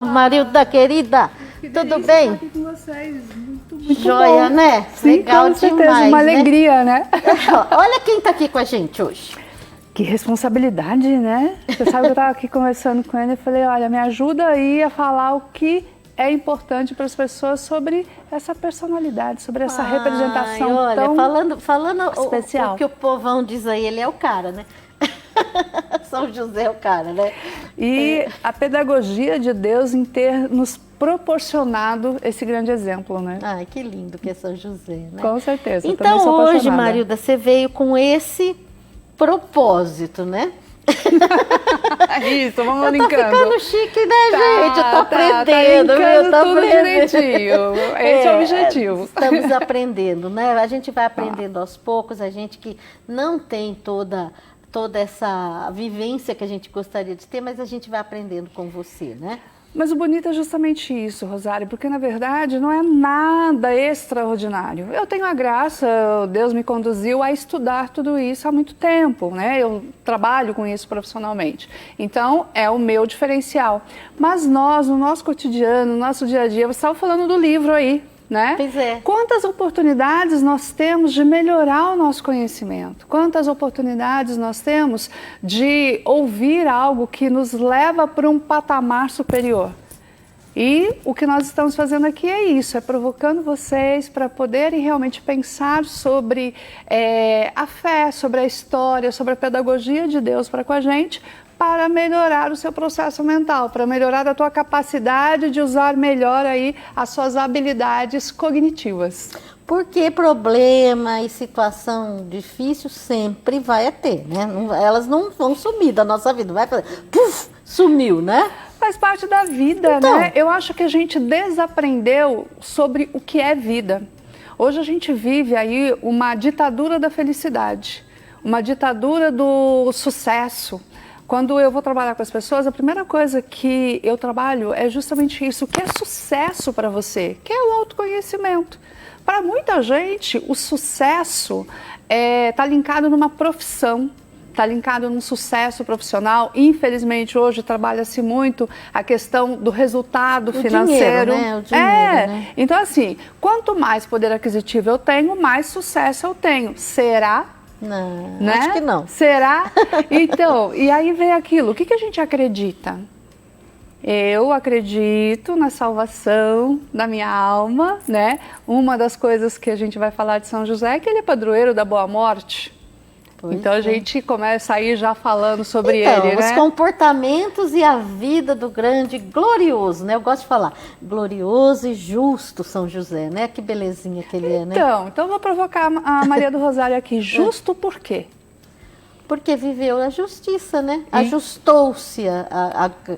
Marilda querida, tudo bem? Aqui com vocês. Muito Joia, bom. né? Sim, Legal com certeza, demais, uma né? alegria, né? Olha quem tá aqui com a gente hoje. Que responsabilidade, né? Você sabe que eu estava aqui conversando com ele e falei, olha, me ajuda aí a falar o que é importante para as pessoas sobre essa personalidade, sobre essa representação olha, tão falando especial. o que o povão diz aí, ele é o cara, né? São José é o cara, né? E a pedagogia de Deus em ter nos proporcionado esse grande exemplo, né? Ai, que lindo que é São José, né? Com certeza, eu também Então sou hoje, apaixonada. Marilda, você veio com esse propósito, né? Isso, vamos Eu tô brincando. ficando chique, né, gente? Eu tô aprendendo, tá viu? Eu tô tudo aprendendo. direitinho. Esse é o objetivo. Estamos aprendendo, né? A gente vai aprendendo aos poucos, a gente que não tem toda essa vivência que a gente gostaria de ter, mas a gente vai aprendendo com você, né? Mas o bonito é justamente isso, Rosário, porque na verdade não é nada extraordinário. Eu tenho a graça, Deus me conduziu a estudar tudo isso há muito tempo, né? Eu trabalho com isso profissionalmente. Então, é o meu diferencial. Mas nós, no nosso cotidiano, no nosso dia a dia, você estava falando do livro aí, né? Pois é. Quantas oportunidades nós temos de melhorar o nosso conhecimento? Quantas oportunidades nós temos de ouvir algo que nos leva para um patamar superior? E o que nós estamos fazendo aqui é isso, é provocando vocês para poderem realmente pensar sobre a fé, sobre a história, sobre a pedagogia de Deus para com a gente, para melhorar o seu processo mental, para melhorar a tua capacidade de usar melhor aí as suas habilidades cognitivas. Porque problema e situação difícil sempre vai ter, né? Elas não vão sumir da nossa vida, vai fazer, puf, sumiu, né? Faz parte da vida, Então, né? Eu acho que a gente desaprendeu sobre o que é vida. Hoje a gente vive aí uma ditadura da felicidade, uma ditadura do sucesso. Quando eu vou trabalhar com as pessoas, a primeira coisa que eu trabalho é justamente isso, o que é sucesso para você, que é o autoconhecimento. Para muita gente, o sucesso está linkado numa profissão, está linkado num sucesso profissional. Infelizmente, hoje trabalha-se muito a questão do resultado financeiro. Dinheiro, né? O dinheiro, né? Então, assim, quanto mais poder aquisitivo eu tenho, mais sucesso eu tenho. Será? Não, Né? acho que não. Será? Então, e aí vem aquilo, o que a gente acredita? Eu acredito na salvação da minha alma, né? Uma das coisas que a gente vai falar de São José é que ele é padroeiro da boa morte. Pois então a é. gente começa aí já falando sobre Então, ele, os né? comportamentos e a vida do grande glorioso, né? Eu gosto de falar glorioso e justo São José, né? Que belezinha que ele é, né? Então eu vou provocar a Maria do Rosário aqui. Justo por quê? Porque viveu a justiça, né? Ajustou-se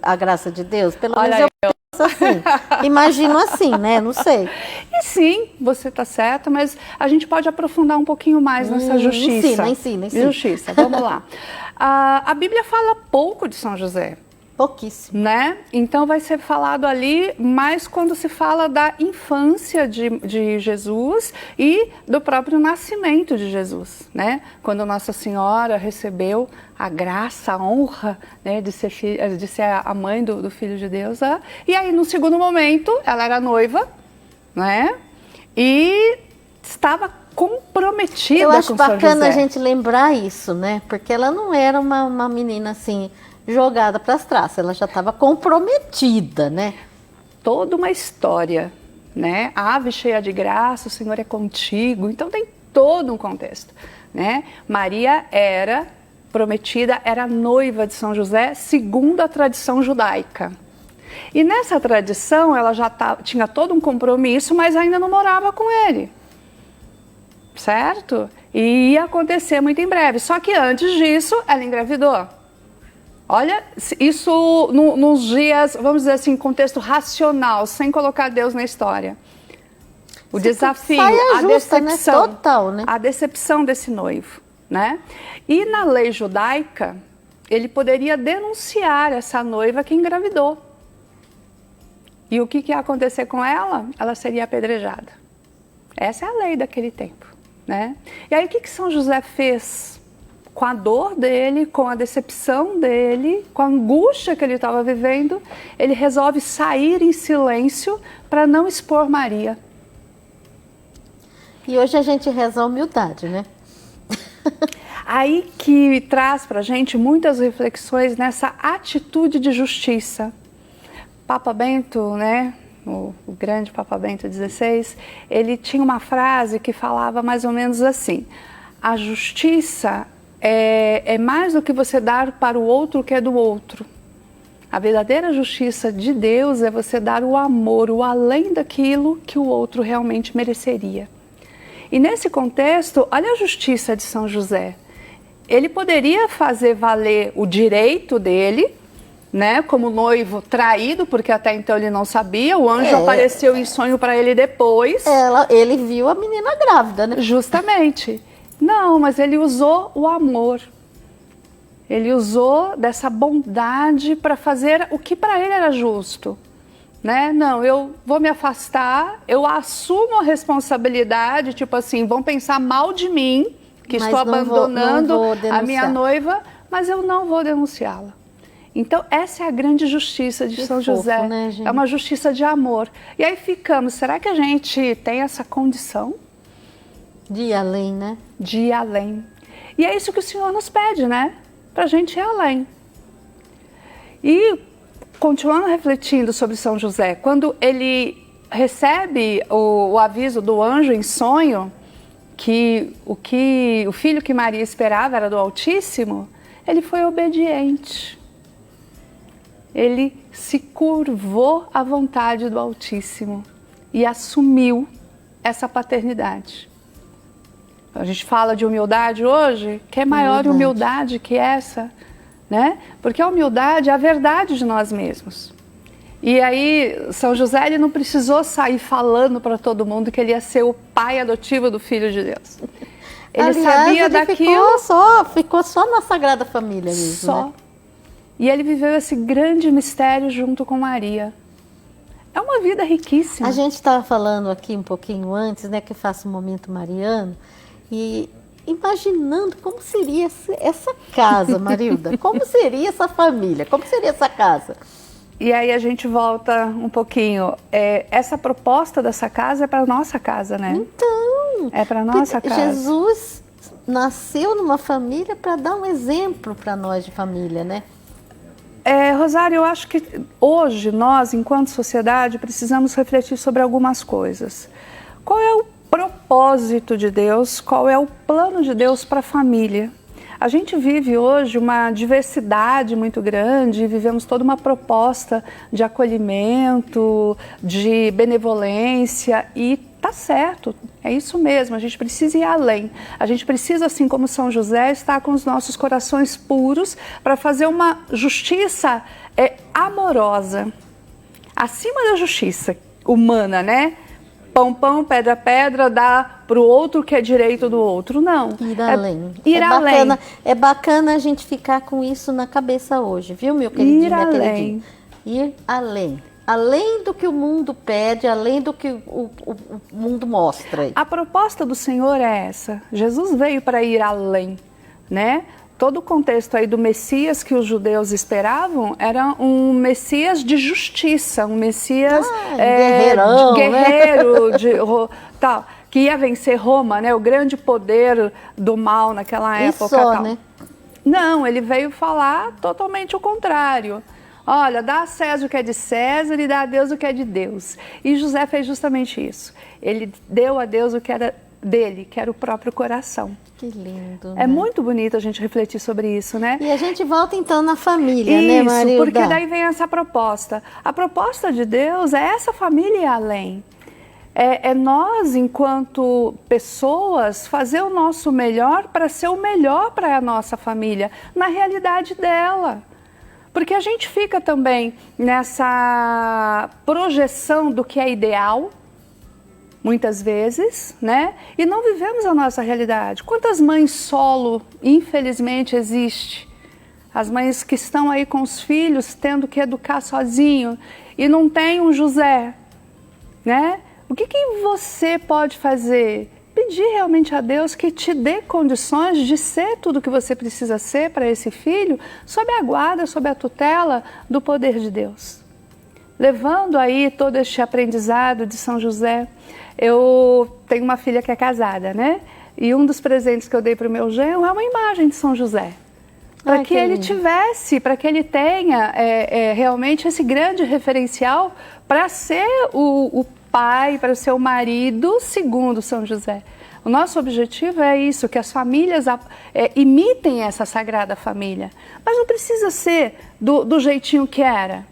a graça de Deus. Pelo menos Olha eu penso assim. Imagino assim, né? Não sei. E sim, você está certa, mas a gente pode aprofundar um pouquinho mais nessa justiça. Ensina. Justiça, vamos lá. A Bíblia fala pouco de São José, Pouquíssimo. né? Então vai ser falado ali mais quando se fala da infância de Jesus e do próprio nascimento de Jesus, né? Quando Nossa Senhora recebeu a graça, a honra, né, de ser a mãe do Filho de Deus. E aí, no segundo momento, ela era noiva, né? E estava comprometida Eu acho com São bacana José. a gente lembrar isso, né? Porque ela não era uma menina assim jogada para as traças, ela já estava comprometida, né? Toda uma história, né? Ave cheia de graça, o Senhor é contigo. Então tem todo um contexto, né? Maria era prometida, era noiva de São José, segundo a tradição judaica. E nessa tradição ela já tinha todo um compromisso, mas ainda não morava com ele. Certo? E ia acontecer muito em breve. Só que antes disso, ela engravidou. Olha, isso nos dias, vamos dizer assim, contexto racional, sem colocar Deus na história. O desafio, saia a justa, decepção, né? Total, né? a decepção desse noivo, né? E na lei judaica, ele poderia denunciar essa noiva que engravidou. E o que ia acontecer com ela? Ela seria apedrejada. Essa é a lei daquele tempo, né? E aí o que São José fez? com a dor dele, com a decepção dele, com a angústia que ele estava vivendo, ele resolve sair em silêncio para não expor Maria. E hoje a gente reza a humildade, né? Aí que traz para a gente muitas reflexões nessa atitude de justiça. Papa Bento, né, o grande Papa Bento XVI, ele tinha uma frase que falava mais ou menos assim: a justiça é mais do que você dar para o outro que é do outro. A verdadeira justiça de Deus é você dar o amor, o além daquilo que o outro realmente mereceria. E nesse contexto, olha a justiça de São José. Ele poderia fazer valer o direito dele, né, como noivo traído, porque até então ele não sabia, o anjo apareceu em sonho para ele depois. Ele viu a menina grávida, né? Justamente. Não, mas ele usou o amor. Ele usou dessa bondade para fazer o que para ele era justo. Né? Não, eu vou me afastar, eu assumo a responsabilidade, tipo assim, vão pensar mal de mim, que mas estou abandonando a minha noiva, mas eu não vou denunciá-la. Então, essa é a grande justiça de São José. Né, gente? É uma justiça de amor. E aí ficamos, será que a gente tem essa condição? De ir além, né? De ir além. E é isso que o Senhor nos pede, né? Para a gente ir além. E, continuando refletindo sobre São José, quando ele recebe o aviso do anjo em sonho, que o filho que Maria esperava era do Altíssimo, ele foi obediente. Ele se curvou à vontade do Altíssimo e assumiu essa paternidade. A gente fala de humildade hoje, que é maior humildade que essa, né? Porque a humildade é a verdade de nós mesmos. E aí, São José, ele não precisou sair falando para todo mundo que ele ia ser o pai adotivo do Filho de Deus. Ele Aliás, sabia ele daquilo. Ficou só na Sagrada Família mesmo, Só. né? E ele viveu esse grande mistério junto com Maria. É uma vida riquíssima. A gente estava falando aqui um pouquinho antes, né, que eu faço um momento mariano, e imaginando como seria essa casa, Marilda, como seria essa família, como seria essa casa. E aí a gente volta um pouquinho. Essa proposta dessa casa é para nossa casa, né? Então, é para nossa casa. Jesus nasceu numa família para dar um exemplo para nós de família, né? Rosário, eu acho que hoje nós, enquanto sociedade, precisamos refletir sobre algumas coisas. Qual é o propósito de Deus? Qual é o plano de Deus para a família? A gente vive hoje uma diversidade muito grande, vivemos toda uma proposta de acolhimento, de benevolência e tá certo, é isso mesmo, a gente precisa ir além. A gente precisa, assim como São José, estar com os nossos corações puros para fazer uma justiça amorosa, acima da justiça humana, né? Pão, pão, pedra, pedra, dá para o outro que é direito do outro. Não. Ir além. Ir além. É bacana a gente ficar com isso na cabeça hoje, viu, meu queridinho? Ir além. Ir além. Além do que o mundo pede, além do que o mundo mostra. A proposta do Senhor é essa. Jesus veio para ir além, né? Todo o contexto aí do Messias que os judeus esperavam era um Messias de justiça, um Messias guerreiro, né? Tal, que ia vencer Roma, né? O grande poder do mal naquela época. Só, tal. Né? Não, ele veio falar totalmente o contrário. Olha, dá a César o que é de César e dá a Deus o que é de Deus. E José fez justamente isso. Ele deu a Deus o que era dele, que era o próprio coração. Que lindo. É muito bonito a gente refletir sobre isso, né? E a gente volta então na família, isso, né, Marilda? Porque daí vem essa proposta. A proposta de Deus é essa família ir além. É nós, enquanto pessoas, fazer o nosso melhor para ser o melhor para a nossa família, na realidade dela. Porque a gente fica também nessa projeção do que é ideal, muitas vezes, né? E não vivemos a nossa realidade. Quantas mães solo, infelizmente, existe? As mães que estão aí com os filhos, tendo que educar sozinho, e não tem um José, né? O que você pode fazer? pedir realmente a Deus que te dê condições de ser tudo o que você precisa ser para esse filho, sob a guarda, sob a tutela do poder de Deus. Levando aí todo este aprendizado de São José, eu tenho uma filha que é casada, né? E um dos presentes que eu dei para o meu genro é uma imagem de São José. Para que ele tivesse, para que ele tenha realmente esse grande referencial para ser o pai, para ser o marido segundo São José. O nosso objetivo é isso, que as famílias imitem essa Sagrada Família. Mas não precisa ser do jeitinho que era.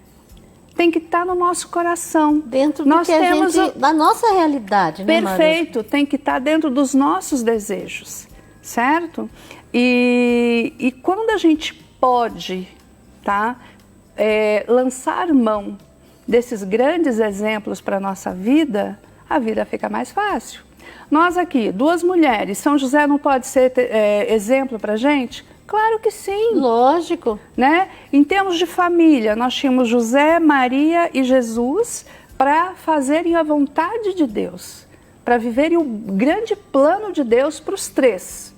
Tem que estar no nosso coração. Dentro do que a gente, da nossa realidade, né, perfeito, Maria? tem que estar dentro dos nossos desejos, certo? E quando a gente pode, tá, lançar mão desses grandes exemplos para a nossa vida, a vida fica mais fácil. Nós aqui, 2 mulheres, São José não pode ser exemplo para a gente? Claro que sim. Lógico. Né? Em termos de família, nós tínhamos José, Maria e Jesus para fazerem a vontade de Deus, para viverem o grande plano de Deus para os 3.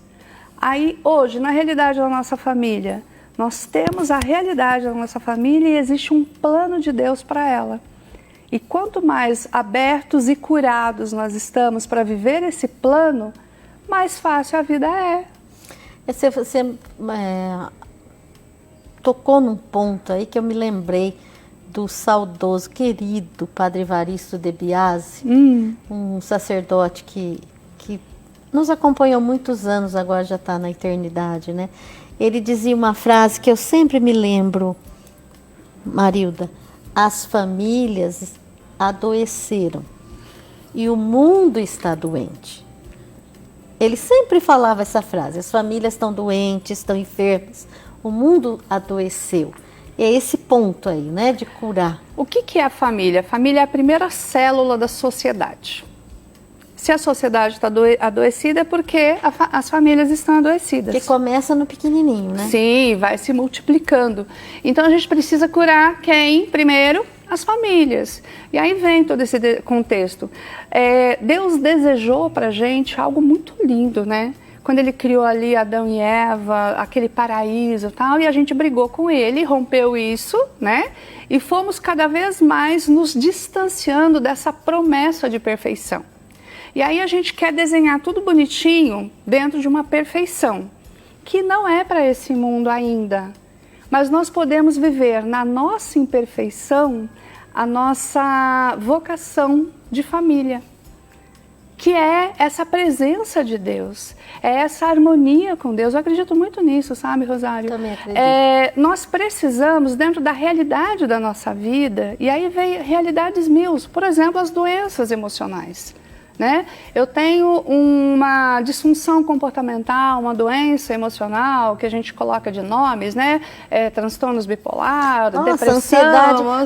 Aí, hoje, na realidade da nossa família, nós temos a realidade da nossa família e existe um plano de Deus para ela. E quanto mais abertos e curados nós estamos para viver esse plano, mais fácil a vida é. Você tocou num ponto aí que eu me lembrei do saudoso, querido Padre Evaristo de Biasi, um sacerdote que nos acompanhou muitos anos, agora já está na eternidade, né? Ele dizia uma frase que eu sempre me lembro, Marilda: as famílias adoeceram e o mundo está doente. Ele sempre falava essa frase: as famílias estão doentes, estão enfermas, o mundo adoeceu. E é esse ponto aí, né, de curar. O que é a família? A família é a primeira célula da sociedade. Se a sociedade está adoecida é porque as famílias estão adoecidas. Que começa no pequenininho, né? Sim, vai se multiplicando. Então a gente precisa curar quem? Primeiro, as famílias. E aí vem todo esse contexto. Deus desejou para a gente algo muito lindo, né? Quando ele criou ali Adão e Eva, aquele paraíso e tal, e a gente brigou com ele, rompeu isso, né? E fomos cada vez mais nos distanciando dessa promessa de perfeição. E aí a gente quer desenhar tudo bonitinho dentro de uma perfeição, que não é para esse mundo ainda. Mas nós podemos viver na nossa imperfeição a nossa vocação de família, que é essa presença de Deus, é essa harmonia com Deus. Eu acredito muito nisso, sabe, Rosário? Também acredito. Nós precisamos, dentro da realidade da nossa vida, e aí vem realidades mil, por exemplo, as doenças emocionais. Né? Eu tenho uma disfunção comportamental, uma doença emocional, que a gente coloca de nomes, né? Transtornos bipolar, depressão.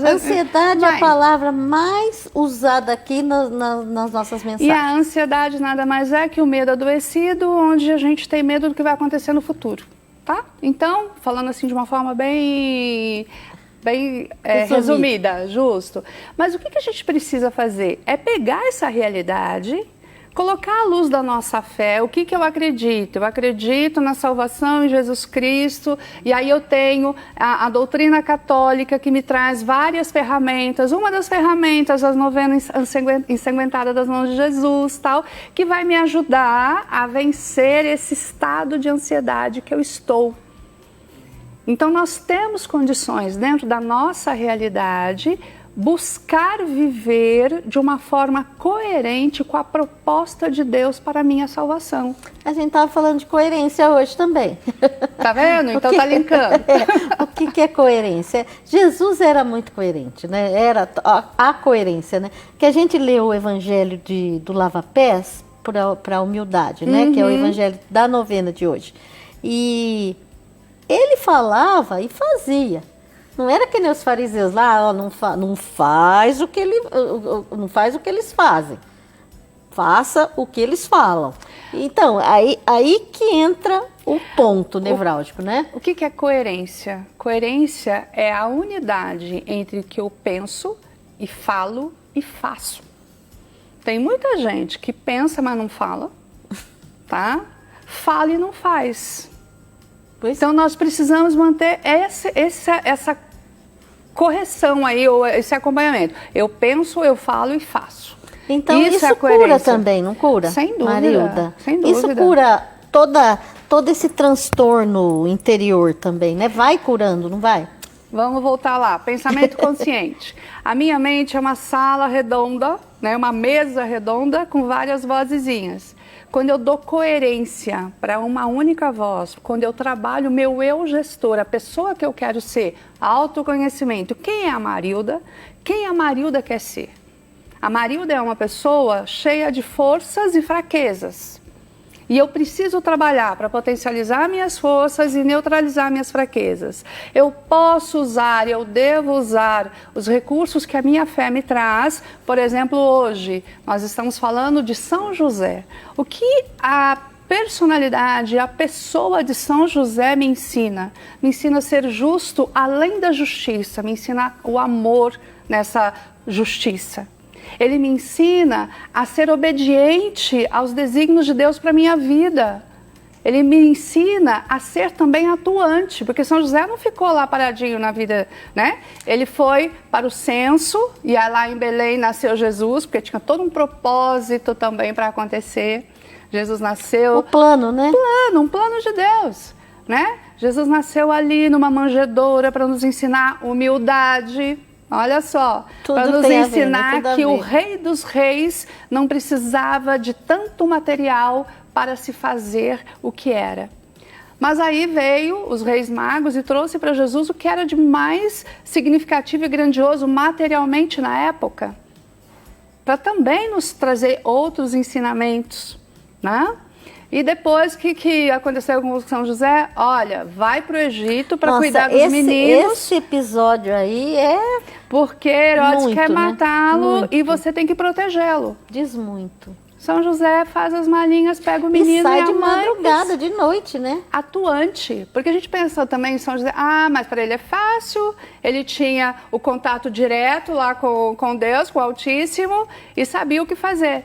Ansiedade é a palavra mais usada aqui nas nossas mensagens. E a ansiedade nada mais é que o medo adoecido, onde a gente tem medo do que vai acontecer no futuro. Tá? Então, falando assim de uma forma bem resumida, justo. Mas o que a gente precisa fazer? É pegar essa realidade, colocar à luz da nossa fé. O que eu acredito? Eu acredito na salvação em Jesus Cristo, e aí eu tenho a doutrina católica que me traz várias ferramentas. Uma das ferramentas, as novenas ensanguentadas das mãos de Jesus, tal, que vai me ajudar a vencer esse estado de ansiedade que eu estou. Então, nós temos condições, dentro da nossa realidade, buscar viver de uma forma coerente com a proposta de Deus para a minha salvação. A gente estava falando de coerência hoje também. Tá vendo? Então tá linkando. O que é coerência? Jesus era muito coerente, né? Era a coerência, né? Que a gente lê o Evangelho do Lava-Pés para a humildade, né? Que é o Evangelho da novena de hoje. E ele falava e fazia. Não era que nem os fariseus lá, não faz o que eles fazem. Faça o que eles falam. Então, aí que entra o ponto nevrálgico, né? O que é coerência? Coerência é a unidade entre o que eu penso e falo e faço. Tem muita gente que pensa, mas não fala. tá? Fala e não faz. Pois. Então nós precisamos manter essa correção aí, ou esse acompanhamento. Eu penso, eu falo e faço. Então isso é a cura coerência. também, não cura? Sem dúvida. Marilda? Sem dúvida. Isso cura todo esse transtorno interior também, né? Vai curando, não vai? Vamos voltar lá. Pensamento consciente. A minha mente é uma sala redonda, né? Uma mesa redonda com várias vozezinhas. Quando eu dou coerência para uma única voz, quando eu trabalho meu eu gestor, a pessoa que eu quero ser, autoconhecimento, quem é a Marilda? Quem a Marilda quer ser? A Marilda é uma pessoa cheia de forças e fraquezas. E eu preciso trabalhar para potencializar minhas forças e neutralizar minhas fraquezas. Eu posso usar, eu devo usar os recursos que a minha fé me traz. Por exemplo, hoje nós estamos falando de São José. O que a personalidade, a pessoa de São José me ensina? Me ensina a ser justo além da justiça, me ensina o amor nessa justiça. Ele me ensina a ser obediente aos desígnios de Deus para a minha vida. Ele me ensina a ser também atuante, porque São José não ficou lá paradinho na vida, né? Ele foi para o censo, e lá em Belém nasceu Jesus, porque tinha todo um propósito também para acontecer. Jesus nasceu... O plano, né? Um plano de Deus, né? Jesus nasceu ali numa manjedoura para nos ensinar humildade. Olha só, para nos ensinar que o Rei dos Reis não precisava de tanto material para se fazer o que era. Mas aí veio os Reis Magos e trouxe para Jesus o que era de mais significativo e grandioso materialmente na época, para também nos trazer outros ensinamentos, né? E depois, o que aconteceu com São José? Olha, vai para o Egito para cuidar dos meninos. Esse episódio aí é... Porque Herodes muito, quer matá-lo, né? E você tem que protegê-lo. Diz muito. São José faz as malinhas, pega o menino e sai e a de mãe, madrugada, de noite, né? Atuante. Porque a gente pensa também em São José, mas para ele é fácil, ele tinha o contato direto lá com Deus, com o Altíssimo, e sabia o que fazer.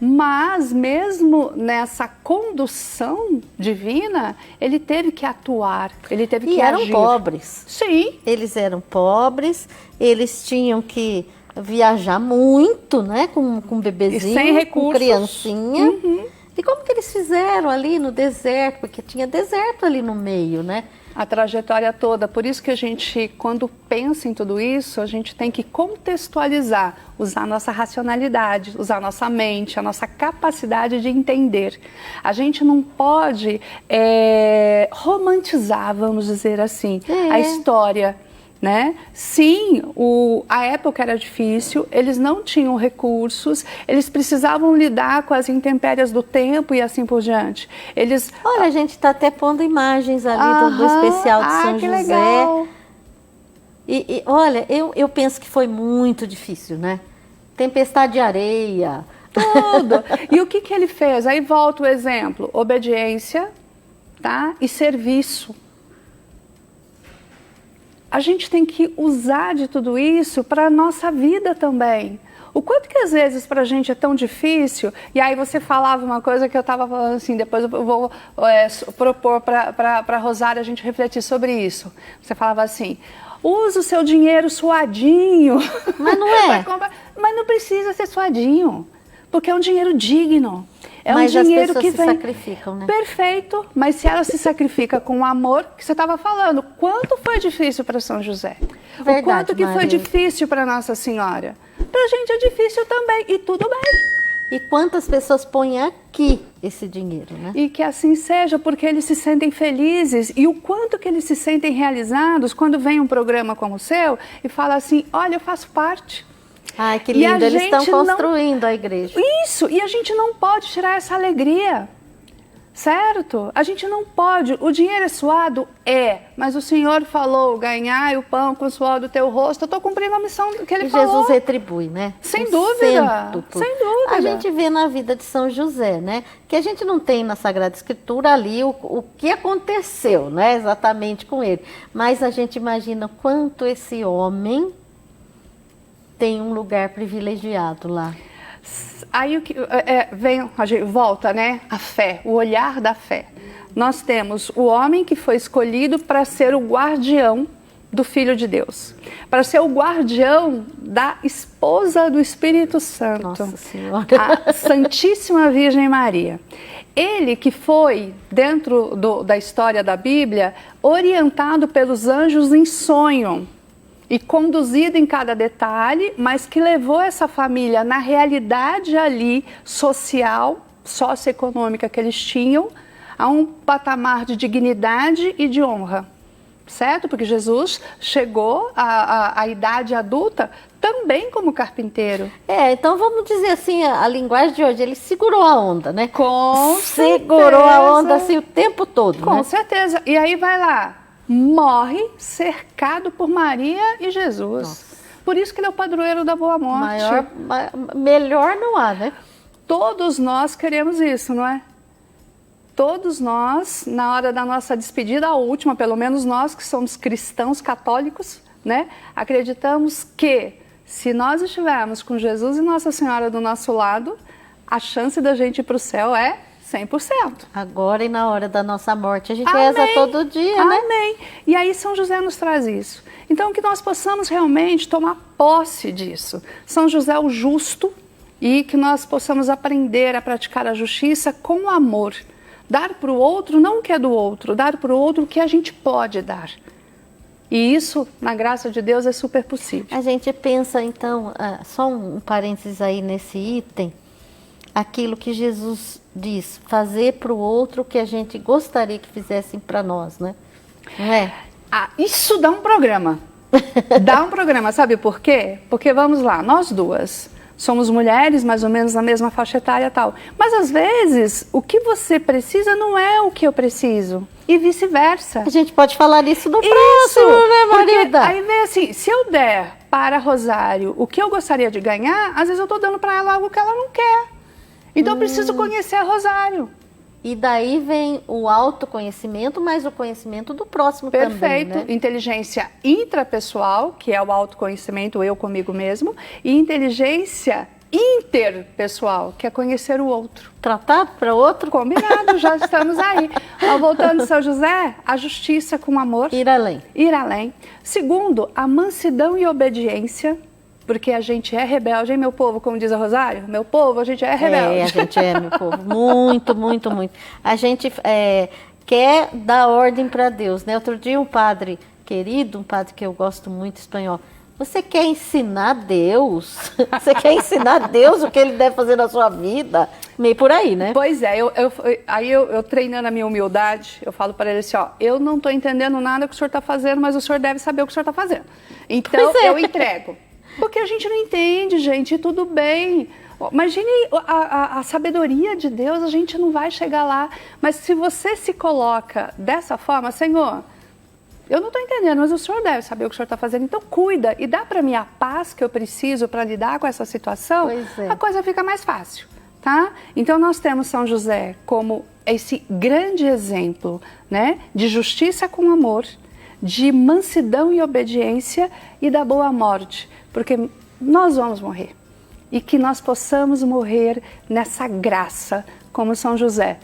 Mas mesmo nessa condução divina, ele teve que atuar, ele teve que agir. E eram pobres. Sim. Eles eram pobres, eles tinham que viajar muito, né? Com bebezinho, e sem recursos. Com criancinha. Uhum. E como que eles fizeram ali no deserto? Porque tinha deserto ali no meio, né? A trajetória toda. Por isso que a gente, quando pensa em tudo isso, a gente tem que contextualizar, usar a nossa racionalidade, usar a nossa mente, a nossa capacidade de entender. A gente não pode romantizar, vamos dizer assim, a história. Né? Sim, a época era difícil, eles não tinham recursos, eles precisavam lidar com as intempéries do tempo e assim por diante. Olha, a gente está até pondo imagens ali do especial de São que José. Legal. E olha, eu penso que foi muito difícil, né? Tempestade de areia. Tudo. E o que ele fez? Aí volta o exemplo, obediência, tá? E serviço. A gente tem que usar de tudo isso para a nossa vida também. O quanto que às vezes para a gente é tão difícil, e aí você falava uma coisa que eu estava falando assim, depois eu vou propor para a Rosária a gente refletir sobre isso. Você falava assim, usa o seu dinheiro suadinho. Mas não é. Mas não precisa ser suadinho, porque é um dinheiro digno. É mas um dinheiro as pessoas que vem... se sacrificam, né? Perfeito, mas se ela se sacrifica com o amor que você estava falando, quanto foi difícil para São José? Verdade, o quanto que Maria. foi difícil para Nossa Senhora? Para a gente é difícil também, e tudo bem. E quantas pessoas põem aqui esse dinheiro, né? E que assim seja, porque eles se sentem felizes. E o quanto que eles se sentem realizados quando vem um programa como o seu e fala assim, olha, eu faço parte. Ai, que lindo, eles estão construindo a igreja. Isso, e a gente não pode tirar essa alegria, certo? A gente não pode, o dinheiro é suado? Mas o Senhor falou, ganhai o pão com o suor do teu rosto, eu estou cumprindo a missão que Ele falou. Jesus retribui, né? Sem dúvida, sem dúvida. A gente vê na vida de São José, né? Que a gente não tem na Sagrada Escritura ali o que aconteceu, né? Exatamente com ele. Mas a gente imagina quanto esse homem tem um lugar privilegiado lá. aí vem, a gente volta, né? A fé, o olhar da fé. Nós temos o homem que foi escolhido para ser o guardião do Filho de Deus, para ser o guardião da esposa do Espírito Santo, Nossa Senhora, a Santíssima Virgem Maria. Ele que foi, dentro da história da Bíblia, orientado pelos anjos em sonho e conduzido em cada detalhe, mas que levou essa família na realidade ali social, socioeconômica que eles tinham, a um patamar de dignidade e de honra. Certo? Porque Jesus chegou à idade adulta também como carpinteiro. Então vamos dizer assim, a linguagem de hoje, ele segurou a onda, né? Segurou a onda assim o tempo todo, com né? certeza. E aí vai lá, morre cercado por Maria e Jesus. Nossa. Por isso que ele é o padroeiro da boa morte. Melhor não há, né? Todos nós queremos isso, não é? Todos nós, na hora da nossa despedida, a última, pelo menos nós que somos cristãos católicos, né, acreditamos que se nós estivermos com Jesus e Nossa Senhora do nosso lado, a chance da gente ir para o céu é 100%. Agora e na hora da nossa morte, a gente reza todo dia, né? Amém. E aí São José nos traz isso. Então que nós possamos realmente tomar posse disso. São José o justo, e que nós possamos aprender a praticar a justiça com amor. Dar para o outro não o que é do outro, dar para o outro o que a gente pode dar. E isso, na graça de Deus, é super possível. A gente pensa, então, só um parênteses aí nesse item, aquilo que Jesus diz, fazer para o outro o que a gente gostaria que fizessem para nós, né? Não é? Isso dá um programa. Dá um programa, sabe por quê? Porque, vamos lá, nós duas somos mulheres, mais ou menos na mesma faixa etária e tal. Mas às vezes, o que você precisa não é o que eu preciso. E vice-versa. A gente pode falar isso no próximo, né, Marida? Aí vem assim, se eu der para Rosário o que eu gostaria de ganhar, às vezes eu estou dando para ela algo que ela não quer. Então eu preciso conhecer a Rosário. E daí vem o autoconhecimento, mas o conhecimento do próximo Perfeito. também, né? Inteligência intrapessoal, que é o autoconhecimento, eu comigo mesmo, e inteligência interpessoal, que é conhecer o outro. Tratado para outro? Combinado, já estamos aí. Voltando, São José, a justiça com amor. Ir além. Ir além. Segundo, a mansidão e obediência. Porque a gente é rebelde, hein, meu povo, como diz a Rosário? Meu povo, a gente é rebelde. A gente é, meu povo. Muito, muito, muito. A gente quer dar ordem para Deus, né? Outro dia um padre querido, um padre que eu gosto muito, espanhol, você quer ensinar Deus? Você quer ensinar Deus o que ele deve fazer na sua vida? Meio por aí, né? Pois é, eu treinando a minha humildade, eu falo para ele assim, ó, eu não estou entendendo nada que o senhor está fazendo, mas o senhor deve saber o que o senhor está fazendo. Então, eu entrego. Porque a gente não entende, gente, e tudo bem. Imagine a sabedoria de Deus, a gente não vai chegar lá. Mas se você se coloca dessa forma, Senhor, eu não estou entendendo, mas o Senhor deve saber o que o Senhor está fazendo. Então cuida e dá para mim a paz que eu preciso para lidar com essa situação, a coisa fica mais fácil, tá? Então nós temos São José como esse grande exemplo, né, de justiça com amor, de mansidão e obediência e da boa morte. Porque nós vamos morrer. E que nós possamos morrer nessa graça, como São José,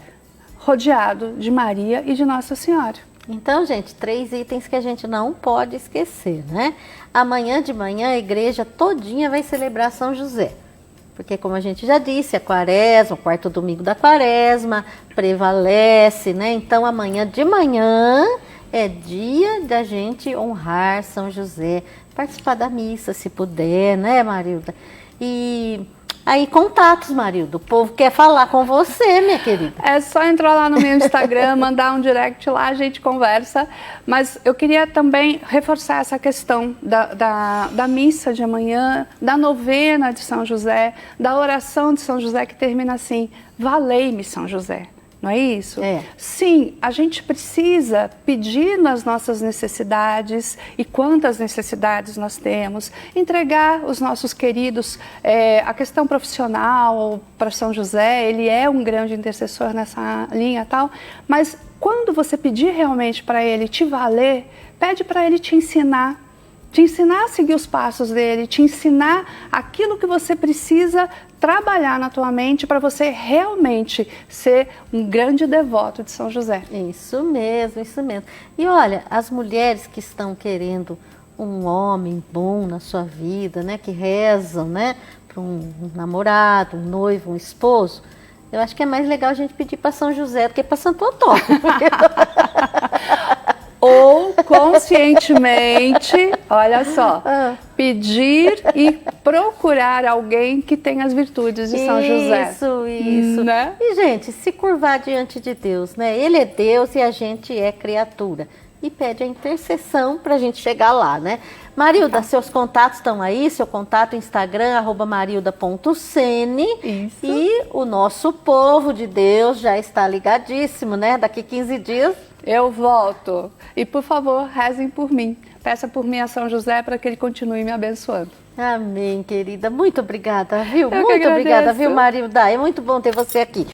rodeado de Maria e de Nossa Senhora. Então, gente, 3 itens que a gente não pode esquecer, né? Amanhã de manhã a igreja todinha vai celebrar São José. Porque, como a gente já disse, a quaresma, o quarto domingo da quaresma, prevalece, né? Então, amanhã de manhã é dia da gente honrar São José, participar da missa, se puder, né, Marilda? E aí, contatos, Marilda. O povo quer falar com você, minha querida. É só entrar lá no meu Instagram, mandar um direct lá, a gente conversa. Mas eu queria também reforçar essa questão da missa de amanhã, da novena de São José, da oração de São José, que termina assim, valei-me, São José. Não é isso? É. Sim, a gente precisa pedir nas nossas necessidades e quantas necessidades nós temos, entregar os nossos queridos, a questão profissional para São José, ele é um grande intercessor nessa linha e tal, mas quando você pedir realmente para ele te valer, pede para ele te ensinar, te ensinar a seguir os passos dele, te ensinar aquilo que você precisa trabalhar na tua mente para você realmente ser um grande devoto de São José. Isso mesmo, isso mesmo. E olha, as mulheres que estão querendo um homem bom na sua vida, né, que rezam, né, para um namorado, um noivo, um esposo, eu acho que é mais legal a gente pedir para São José do que para Santo Antônio. Ou conscientemente, olha só, pedir e procurar alguém que tenha as virtudes de São José. Isso. Né? E, gente, se curvar diante de Deus, né? Ele é Deus e a gente é criatura. E pede a intercessão para a gente chegar lá, né? Marilda, seus contatos estão aí, seu contato Instagram, @marilda.sene. Isso. E o nosso povo de Deus já está ligadíssimo, né? Daqui 15 dias... Eu volto. E, por favor, rezem por mim. Peça por mim a São José para que ele continue me abençoando. Amém, querida. Muito obrigada, viu? Eu que Muito obrigada, agradeço. viu, Marilda? É muito bom ter você aqui.